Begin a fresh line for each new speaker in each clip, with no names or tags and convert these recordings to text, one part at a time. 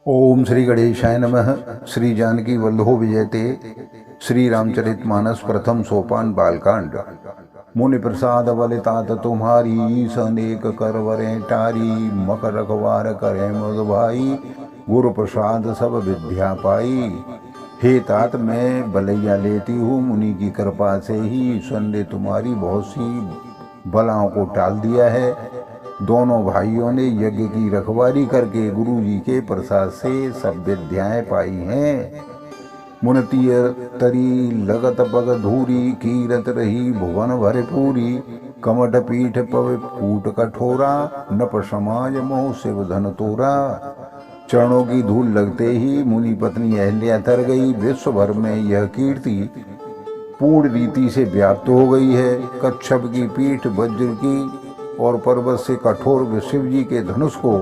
ओम श्री गणेशाय नमः। श्री जानकी वल्लभो विजयते। श्री रामचरितमानस प्रथम सोपान बालकांड। मुनि प्रसाद बलितात तुम्हारी, सनेक कर वरें टारी। मकर रखवार करें मृद भाई, गुरु प्रसाद सब विद्या पाई। हे तात मैं बलैया लेती हूँ मुनि की कृपा से ही, ईश्वर ने तुम्हारी बहुत सी बलाओं को टाल दिया है। दोनों भाइयों ने यज्ञ की रखवाली करके गुरु जी के प्रसाद से सब विद्याएं पाई हैं। मुनती तरी लगत पग धूरी, कीरत रही भुवन भर पूरी। कमट पीठ पव फूट कठोरा, नप समाज मोह शिव धन तोरा। चरणों की धूल लगते ही मुनि पत्नी अहल्या तर गई। विश्व भर में यह कीर्ति पूर्ण रीति से व्याप्त हो गई है। कच्छप की पीठ वज्र की और पर्वत से कठोर शिव जी के धनुष को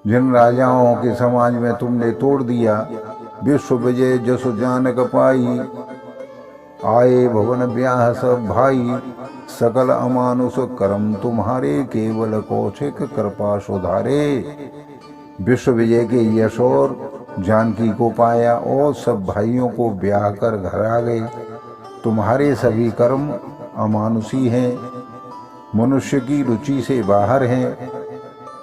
जिन राजाओं के समाज में तुमने तोड़ दिया, विश्व विजय जसो जानक पाई। आए भवन ब्याह सब भाई, सकल अमानुष कर्म तुम्हारे। केवल कौशिक कृपा सुधारे। विश्व विजय के यश और जानकी को पाया और सब भाइयों को ब्याह कर घर आ गए। तुम्हारे सभी कर्म अमानुषी हैं, मनुष्य की रुचि से बाहर हैं,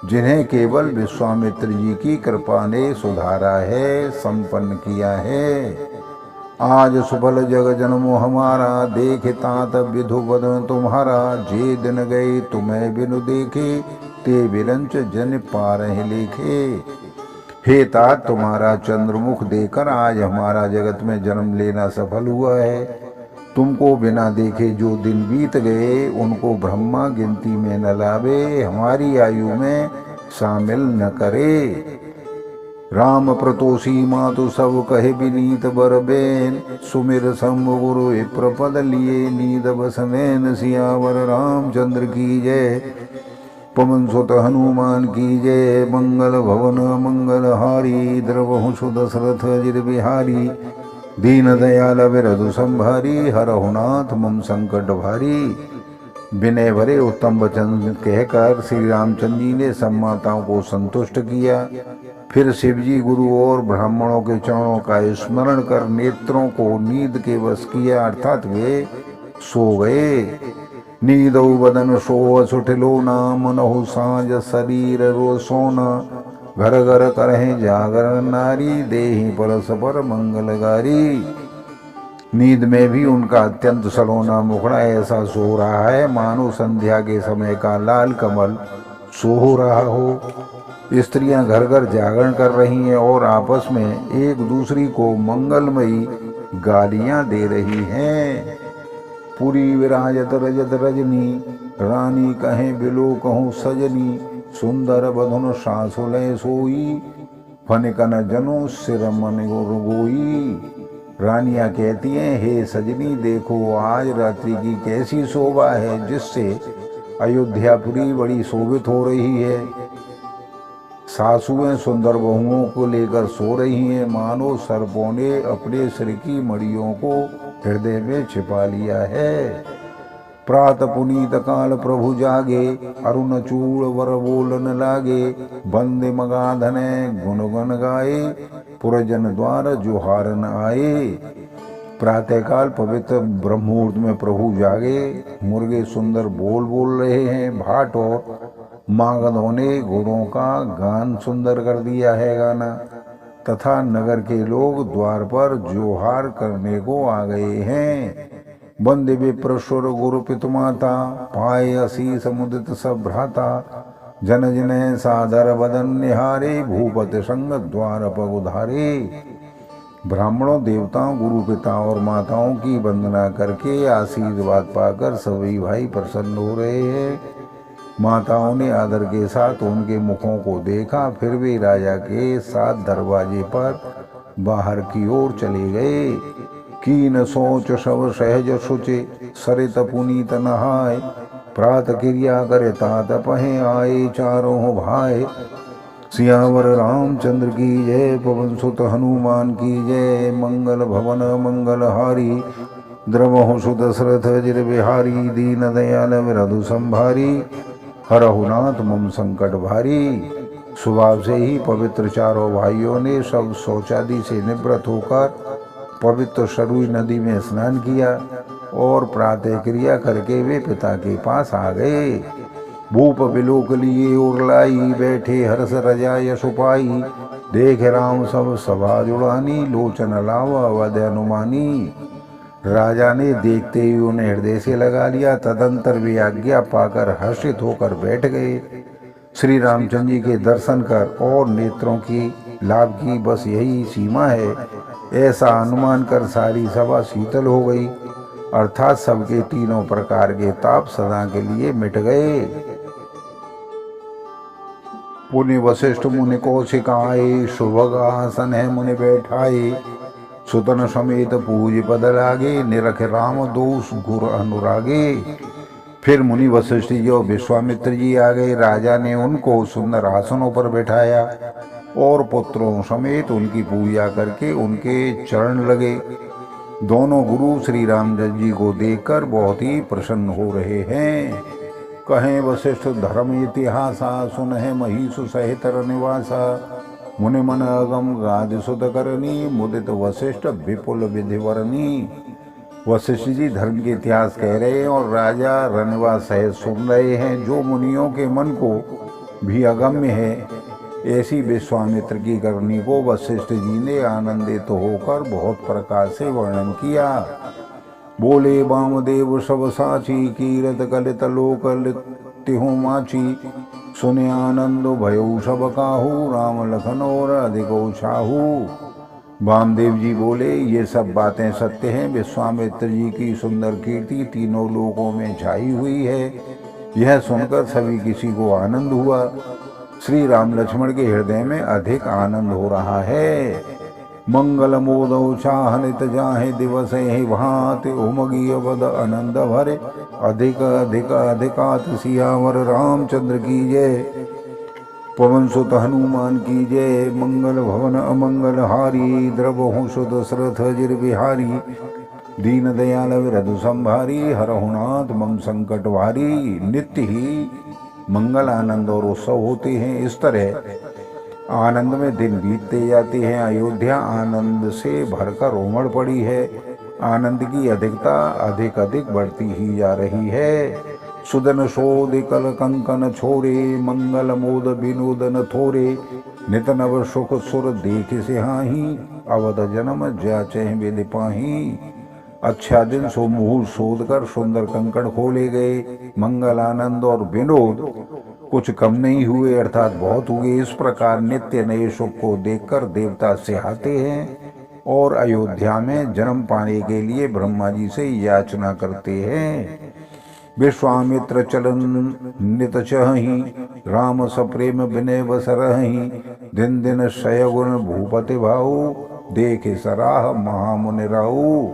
जिन्हें केवल विश्वामित्र जी की कृपा ने सुधारा है, संपन्न किया है। आज सुफल जग जन्मो हमारा, देखे तात विधु बदन तुम्हारा। जे दिन गए तुम्हें बिनु देखे, ते विरंच जन पारहि लेखे। हे तात तुम्हारा चंद्रमुख देकर आज हमारा जगत में जन्म लेना सफल हुआ है। तुमको बिना देखे जो दिन बीत गए, उनको ब्रह्मा गिनती में न लावे, हमारी आयु में शामिल न करे। राम प्रतोषी मातु सब कहे विनीत बर बेन, सुमिर सम गुरु प्रपद लिए नीद बसनैन। सियावर रामचंद्र की जय, पवन सुत हनुमान की जय। मंगल भवन मंगल हारी, द्रवहु सुदशरथ अजिर बिहारी। दीन दयाल विरधु संभारी, हरहु नाथ मम संकट भारी। विनय भरे उत्तम वचन कहकर श्री रामचंद्र जी ने सब माताओं को संतुष्ट किया। फिर शिवजी गुरु और ब्राह्मणों के चरणों का स्मरण कर नेत्रों को नींद के वश किया, अर्थात वे सो गए। नीदौ बदन सो सुठिलो नाम, मनहु साँझ शरीर रो सोना। घर घर करहे जागर नारी, देहि परस्पर मंगलगारी। नींद में भी उनका अत्यंत सलोना मुखड़ा ऐसा सो रहा है मानो संध्या के समय का लाल कमल सो रहा हो। स्त्रियां घर घर जागरण कर रही हैं और आपस में एक दूसरी को मंगलमयी गालियां दे रही हैं। पुरी विराजत रजत रजनी, रानी कहें बिलो कहूँ सजनी। सुंदर बधुन सासुलय सोई, फनिकन जनो सिर मन गोई। रानियां कहती हैं, हे सजनी देखो आज रात्रि की कैसी शोभा है, जिससे अयोध्यापुरी बड़ी शोभित हो रही है। सासुएं सुंदर बहुओं को लेकर सो रही हैं, मानो सर्पों ने अपने सिर की मड़ियों को हृदय में छिपा लिया है। प्रात पुनीत काल प्रभु जागे, अरुण चूड़ वर बोलन लागे। बंदे मगाधने गुणगन गाए, पुरजन द्वार जोहारन आए। प्रातःकाल पवित्र ब्रह्ममुहूर्त में प्रभु जागे। मुर्गे सुंदर बोल रहे हैं। भाट और मागधों ने घोड़ों का गान सुंदर कर दिया है गाना, तथा नगर के लोग द्वार पर जोहार करने को आ गए हैं। वंदे विप्रसुर गुरु पितुमाता, पाए असीस मुदित सब भ्राता। जन जन सादर बदन निहारे, भूपति संग द्वार पग उधारे। ब्राह्मणों देवताओं गुरु पिता और माताओं की वंदना करके आशीर्वाद पाकर सभी भाई प्रसन्न हो रहे हैं। माताओं ने आदर के साथ उनके मुखों को देखा, फिर वे राजा के साथ दरवाजे पर बाहर की ओर चले गए। कीन सोच सब सहज सुचे, सरित पुनीत नहाय। प्रात क्रिया करे तात पहे, आए चारों भाई। सियावर रामचंद्र की जय, पवन सुत हनुमान की जय। मंगल भवन मंगल हारी, द्रवहु सुदशरथ अजिर बिहारी। दीन दयाल विरधु संभारी, हरहु नाथ मम संकट भारी। स्वभाव से ही पवित्र चारों भाइयों ने सब शौचादि से निवृत्त होकर पवित्र सरुई नदी में स्नान किया और प्रातः क्रिया करके वे पिता के पास आ गए। भूप बिलोक लिए उर्लाई बैठे हर्ष रजा यश पाई, देख राम सब सभा जुड़ानी लोचन लाव अवध अनुमानी। राजा ने देखते ही उन्हें हृदय से लगा लिया। तदंतर वे आज्ञा पाकर हर्षित होकर बैठ गए। श्री रामचंद्र जी के दर्शन कर और नेत्रों की लाभ की बस यही सीमा है, ऐसा अनुमान कर सारी सभा शीतल हो गई, अर्थात सबके तीनों प्रकार के ताप सदा के लिए मिट गए। पुण्य वशिष्ठ मुनि कौशिक आए, शुभग आसन है मुनि बैठाए, सुतन समेत पूज पद लागे, निरख राम दोष गुर अनुरागे। फिर मुनि वशिष्ठ जी और विश्वामित्र जी आ गए। राजा ने उनको सुंदर आसनों पर बैठाया और पुत्रों समेत उनकी पूजा करके उनके चरण लगे। दोनों गुरु श्री रामचंद्र जी को देखकर बहुत ही प्रसन्न हो रहे हैं। कहें वशिष्ठ धर्म इतिहासा, सुनहि महिषु सहित निवासा, मुनि मन अगम गाद सुत करनी, मुदित वशिष्ठ विपुल विधिवरनी। वशिष्ठ जी धर्म के इतिहास कह रहे हैं और राजा रनवा सहित सुन रहे हैं, जो मुनियों के मन को भी अगम्य है। ऐसी विश्वामित्र की करनी को वशिष्ठ जी ने आनंदित होकर बहुत प्रकार से वर्णन किया। बोले वामदेव सब साची, कीरत कलित लोक तिहु माची, सुने आनंद भयो सब काहू, राम लखन और अधिको छाहू। वामदेव जी बोले, ये सब बातें सत्य हैं। विश्वामित्र जी की सुंदर कीर्ति तीनों लोकों में छाई हुई है। यह सुनकर सभी किसी को आनंद हुआ। श्री राम लक्ष्मण के हृदय में अधिक आनंद हो रहा है। मंगल मोदौ चाहनित जाहे दिवस ही भांति, उमगी अवध आनंद भरे, अधिक अधिक अधिकात सियावर रामचंद्र की जय। पवन सुत हनुमान की जय। मंगल भवन अमंगल हारी, द्रवहु सुत दशरथ अजिर बिहारी, दीन दयाल विरधु संभारी, हरहुनाथ मम संकट भारी। नित्य ही मंगल आनंद और उत्सव होते हैं। इस तरह आनंद में दिन बीतते जाते हैं। अयोध्या आनंद से भरकर उमड़ पड़ी है। आनंद की अधिकता अधिक अधिक बढ़ती ही जा रही है। सुदन शोध कल कंकन छोरे, मंगल मोद विनोदन थोरे, नित नव सुख सुर देख सिहाही, अवध जन्म जाचे वेद पाही। अच्छा दिन सो मुहूर्त शोध कर सुंदर कंकण खोले गए। मंगल आनंद और विनोद कुछ कम नहीं हुए, अर्थात बहुत हुए। इस प्रकार नित्य नए सुख को देखकर देवता सिहाते हैं और अयोध्या में जन्म पाने के लिए ब्रह्मा जी से याचना करते हैं। विश्वामित्र चलन नित चहि, राम सप्रेम विनय बस रहि, दिन दिन शयगुण भूपति भाऊ, देखे सराह महामुनि राऊ।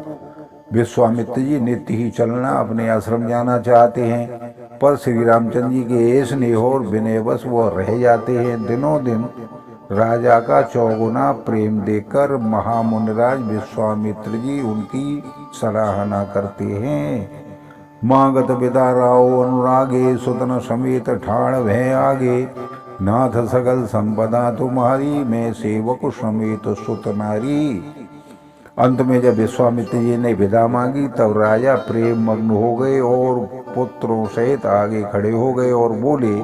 विश्वामित्र जी नित्य ही चलना अपने आश्रम जाना चाहते हैं, पर श्री रामचंद्र जी के स्नेह और विनय बस वह रह जाते हैं। दिनों दिन राजा का चौगुना प्रेम देखकर महामुनिराज विश्वामित्र जी उनकी सराहना करते हैं। मागत विदा राव अनुरागे, सुतन समेत ठाड़ भय आगे, नाथ सगल संपदा तुम्हारी, मैं सेवक समेत सुत नारी। अंत में जब विश्वामित्र जी ने विदा मांगी तब राजा प्रेम मग्न हो गए और पुत्रों सहित आगे खड़े हो गए और बोले,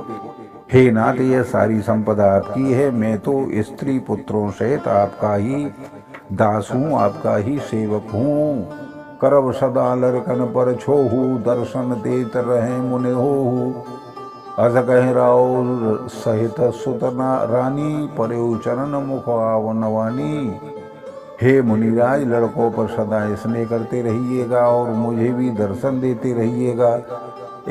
हे नाथ, यह सारी संपदा आपकी है। मैं तो स्त्री पुत्रों सहित आपका ही दास हूँ, आपका ही सेवक हूँ। करब सदा लरकन पर छोहू, दर्शन देत रहे मुनि होहू। अस कह राव सहित सुत रानी, परेउ चरण मुख आवनवानी। हे मुनिराज, लड़कों पर सदा स्नेह करते रहिएगा और मुझे भी दर्शन देते रहिएगा।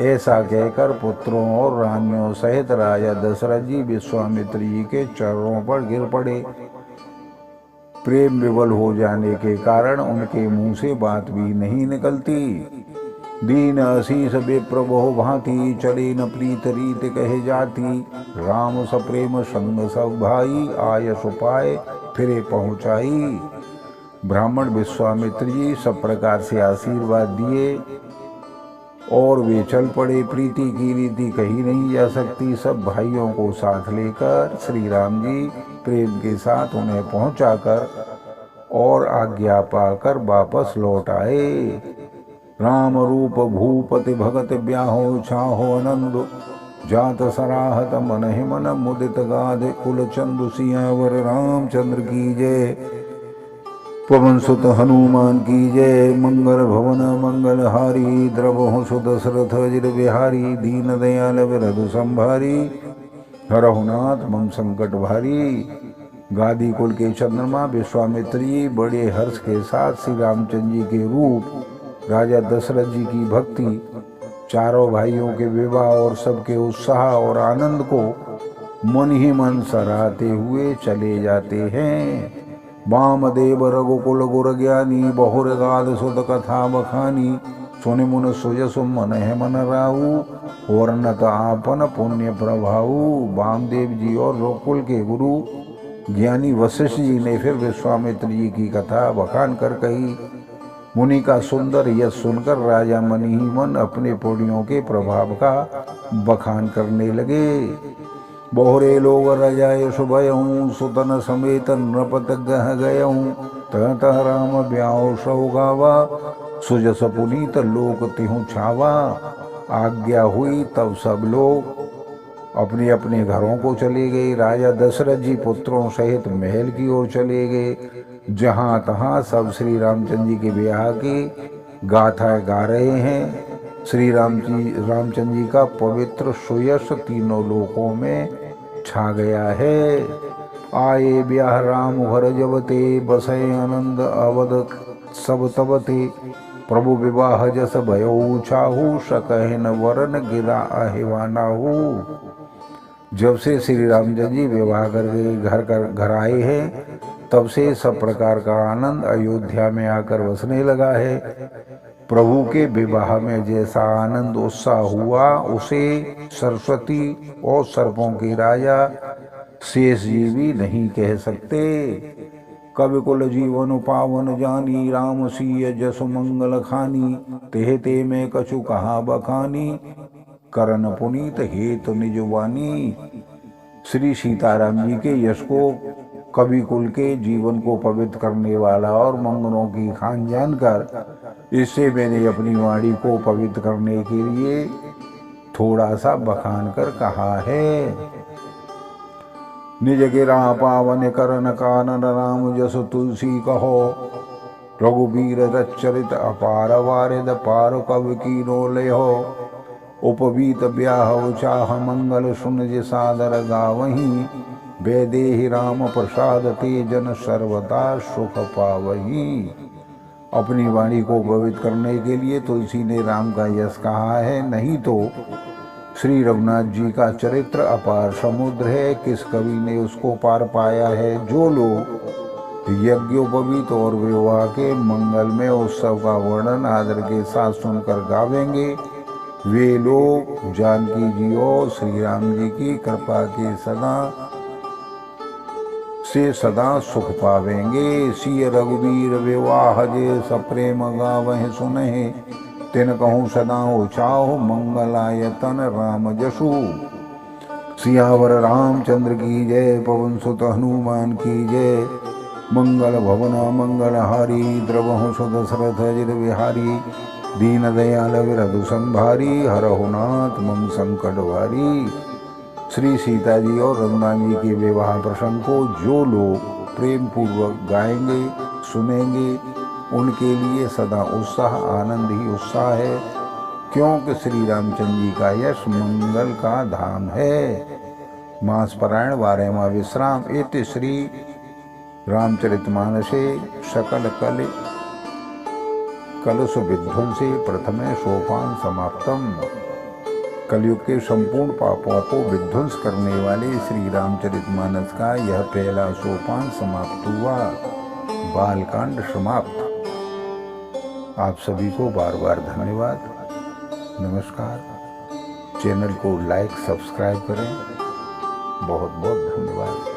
ऐसा कहकर पुत्रों और रानियों सहित राजा दशरथ जी विश्वामित्र जी के चरणों पर गिर पड़े। प्रेम विवल हो जाने के कारण उनके मुंह से बात भी नहीं निकलती। दीन असीस विप्र बहु भांति, चले न प्रीत रीत कहे जाती। राम सप्रेम संग सब भाई, आय सुपाय फिरे पहुँचाई। ब्राह्मण विश्वामित्र जी सब प्रकार से आशीर्वाद दिए और वे चल पड़े। प्रीति की रीति कही नहीं जा सकती। सब भाइयों को साथ लेकर श्री राम जी प्रेम के साथ उन्हें पहुंचाकर और आज्ञा पाकर वापस लौट आए। राम रूप भूपति भगत ब्याहो छाहो आनंद, जात सराहत मन ही मन मुदित गाधे। कुल चंदु सियावर रामचंद्र की जय। पवन सुत हनुमान की जय। मंगल भवन मंगल हारी, द्रवहु सुत दशरथ अजिर बिहारी। दीन दयाल विरधु संभारी, हरहु नाथ मम संकट भारी। गादी कुल के चंद्रमा विश्वामित्र जी बड़े हर्ष के साथ श्री रामचंद्र जी के रूप, राजा दशरथ जी की भक्ति, चारों भाइयों के विवाह और सबके उत्साह और आनंद को मन ही मन सराहते हुए चले जाते हैं। वामदेव रघुकुल गुर ज्ञानी, बहुर गाद सुत कथा बखानी। सुनि मुन सुजसु मन है मन राहु, वर्णत आपन पुण्य प्रभाऊ। वामदेव जी और रघुकुल के गुरु ज्ञानी वशिष्ठ जी ने फिर विश्वामित्र जी की कथा बखान कर कही। मुनि का सुंदर यश सुनकर राजा मन ही मन अपने पुण्यों के प्रभाव का बखान करने लगे। बहुरे लोग रजाय शुभयऊँ, सुतन समेत नृपत गह गयऊँ। तह तह राम ब्याह सौ गावा, सुजस पुनीत लोक तिहु छावा। आज्ञा हुई तब सब लोग अपने अपने घरों को चले गए। राजा दशरथ जी पुत्रों सहित महल की ओर चले गए। जहाँ तहाँ सब श्री रामचंद्र जी के ब्याह की गाथाएं गा रहे हैं। श्री रामचंद्र जी का पवित्र सुयश तीनों लोकों में छा गया है। आए ब्याह राम घर जबते, बसे आनंद अवध सब तबते। प्रभु विवाह जस भयो छाहू, सकहन वरन गिरा अहिवानाहू। जब से श्री रामचंद्र जी विवाह करके घर आए हैं, तब से सब प्रकार का आनंद अयोध्या में आकर बसने लगा है। प्रभु के विवाह में जैसा आनंद उत्साह हुआ, उसे सरस्वती और सर्पों के राजा शेष जी भी नहीं कह सकते। कवि कुल जीवन पावन जानी, राम सिय जस मंगल खानी। तेह ते में कछु कहा बखानी, करण पुनीत हेतु निजवानी। श्री सीताराम जी के यश को, कवि कुल के जीवन को पवित्र करने वाला और मंगलों की खान जानकर इससे मैंने अपनी वाणी को पवित्र करने के लिए थोड़ा सा बखान कर कहा है। निज गिरा पावन करन कानन, राम जस तुलसी कहो। रघुबीर रचरित अपार वारिद, पार कवि की नो ले हो। उपवीत ब्याह चाह मंगल, सुन जे सादर गावहीं। वैदेहि राम प्रसाद, ते जन सर्वदा सुख पावहीं। अपनी वाणी को पवित्र करने के लिए तुलसी ने राम का यश कहा है, नहीं तो श्री रघुनाथ जी का चरित्र अपार समुद्र है, किस कवि ने उसको पार पाया है। जो लोग यज्ञोपवीत और विवाह के मंगल में उत्सव का वर्णन आदर के साथ सुनकर गावेंगे, वे लोग जानकी जी और श्री राम जी की कृपा के सदा सुख पावेंगे। सिय रघुवीर विवाह जे, सप्रेम गावह सुनहि। तिन कहूँ सदा उचाओ, मंगलायतन राम जसु। सियावर रामचंद्र की जय, पवन सुत हनुमान की जय। मंगल भवन मंगल हारी, द्रवहु सुत दशरथ अजिर बिहारी। दीन दयाल विरधु संभारी, हरहु नाथ मम संकट भारी। श्री सीता जी और रघुनाथ जी के विवाह प्रसंग को जो लोग प्रेम पूर्वक गाएंगे, सुनेंगे, उनके लिए सदा उत्साह आनंद ही उत्साह है, क्योंकि श्री रामचंद्र जी का यश मंगल का धाम है। मास पारायण 12वां विश्राम। इति श्री रामचरितमानसे सकल कलश विध्वंसे प्रथमे सोपान समाप्तम। कलयुग के संपूर्ण पापों को विध्वंस करने वाले श्री रामचरितमानस का यह पहला सोपान समाप्त हुआ। बालकांड समाप्त। आप सभी को बार बार धन्यवाद, नमस्कार। चैनल को लाइक सब्सक्राइब करें। बहुत बहुत धन्यवाद।